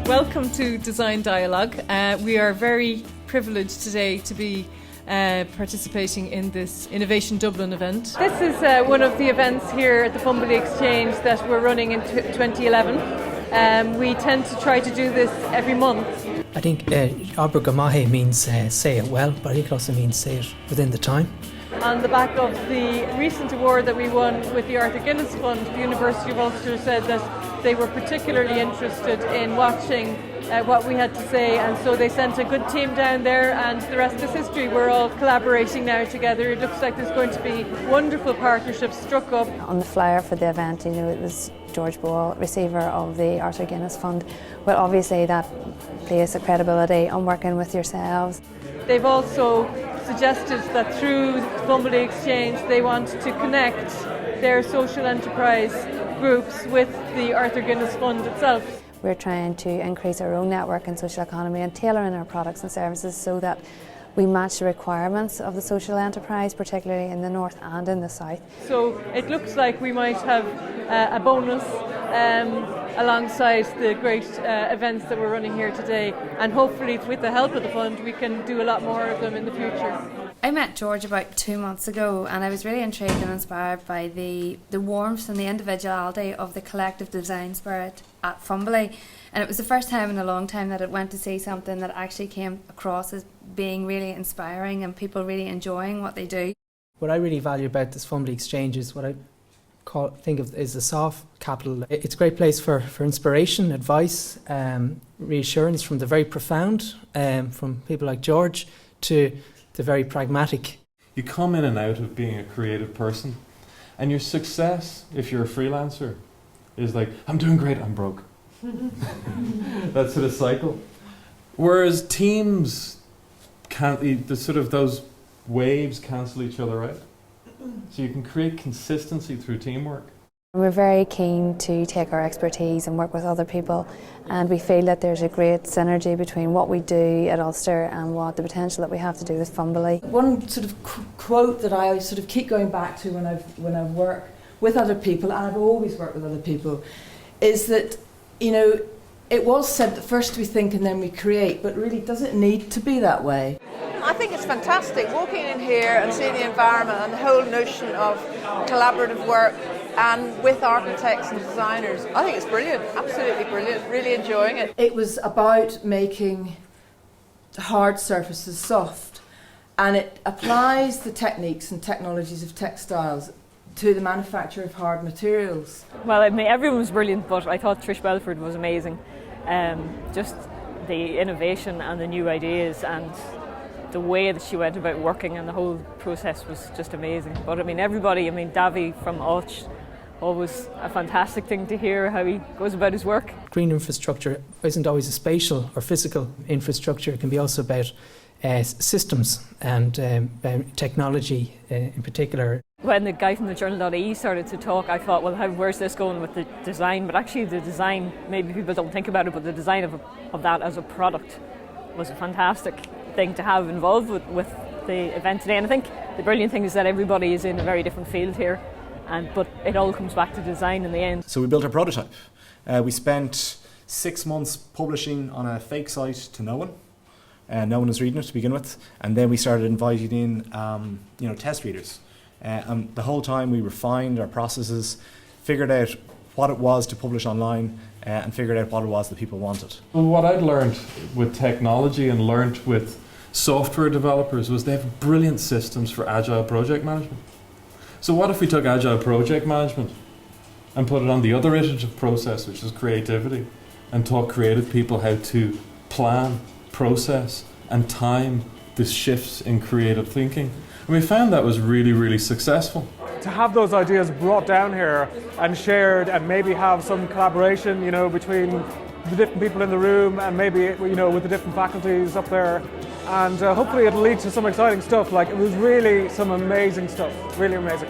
Welcome to Design Dialogue. We are very privileged today to be participating in this Innovation Dublin event. This is one of the events here at the Fumbally Exchange that we're running in 2011. We tend to try to do this every month. I think Abair means say it well, but I think it also means say it within the time. On the back of the recent award that we won with the Arthur Guinness Fund, the University of Ulster said that they were particularly interested in watching what we had to say, and so they sent a good team down there, and the rest is history. We're all collaborating now together. It looks like there's going to be wonderful partnerships struck up. On the flyer for the event, it was George Boyle, receiver of the Arthur Guinness Fund. Well, obviously that places credibility on working with yourselves. They've also suggested that through Fumbally Exchange they want to connect their social enterprise groups with the Arthur Guinness Fund itself. We're trying to increase our own network in social economy and tailoring our products and services so that we match the requirements of the social enterprise, particularly in the north and in the south. So it looks like we might have a bonus alongside the great events that we're running here today, and hopefully with the help of the fund we can do a lot more of them in the future. I met George about 2 months ago, and I was really intrigued and inspired by the warmth and the individuality of the collective design spirit at Fumbally. And it was the first time in a long time that I went to see something that actually came across as being really inspiring and people really enjoying what they do. What I really value about this Fumbally Exchange is what I think of as the soft capital. It's a great place for inspiration, advice, reassurance from the very profound, from people like George, to the very pragmatic. You come in and out of being a creative person, and your success, if you're a freelancer, is like, I'm doing great, I'm broke. That sort of cycle. Whereas teams can't, those waves cancel each other out. So you can create consistency through teamwork. We're very keen to take our expertise and work with other people, and we feel that there's a great synergy between what we do at Ulster and what the potential that we have to do with Fumbally. One sort of quote that I sort of keep going back to when I work with other people, and I've always worked with other people, is that, it was said that first we think and then we create, but really does it need to be that way? I think it's fantastic walking in here and seeing the environment and the whole notion of collaborative work and with architects and designers. I think it's brilliant, absolutely brilliant, really enjoying it. It was about making hard surfaces soft, and it applies the techniques and technologies of textiles to the manufacture of hard materials. Well, everyone was brilliant, but I thought Trish Belford was amazing. Just the innovation and the new ideas and the way that she went about working, and the whole process was just amazing. But everybody, Daibhi from Ulster, always a fantastic thing to hear how he goes about his work. Green infrastructure isn't always a spatial or physical infrastructure. It can be also about systems and technology in particular. When the guy from thejournal.ie started to talk, I thought, well, where's this going with the design? But actually the design, maybe people don't think about it, but the design of that as a product was a fantastic thing to have involved with the event today. And I think the brilliant thing is that everybody is in a very different field here, but it all comes back to design in the end. So we built a prototype. We spent 6 months publishing on a fake site to no one. No one was reading it to begin with, and then we started inviting in test readers. And the whole time we refined our processes, figured out what it was to publish online, and figured out what it was that people wanted. Well, what I'd learned with technology and learned with software developers was they have brilliant systems for agile project management. So what if we took agile project management and put it on the other iterative process, which is creativity, and taught creative people how to plan, process and time the shifts in creative thinking? And we found that was really, really successful. To have those ideas brought down here and shared, and maybe have some collaboration, between the different people in the room and maybe, with the different faculties up there, and hopefully it'll lead to some exciting stuff. It was really some amazing stuff, really amazing.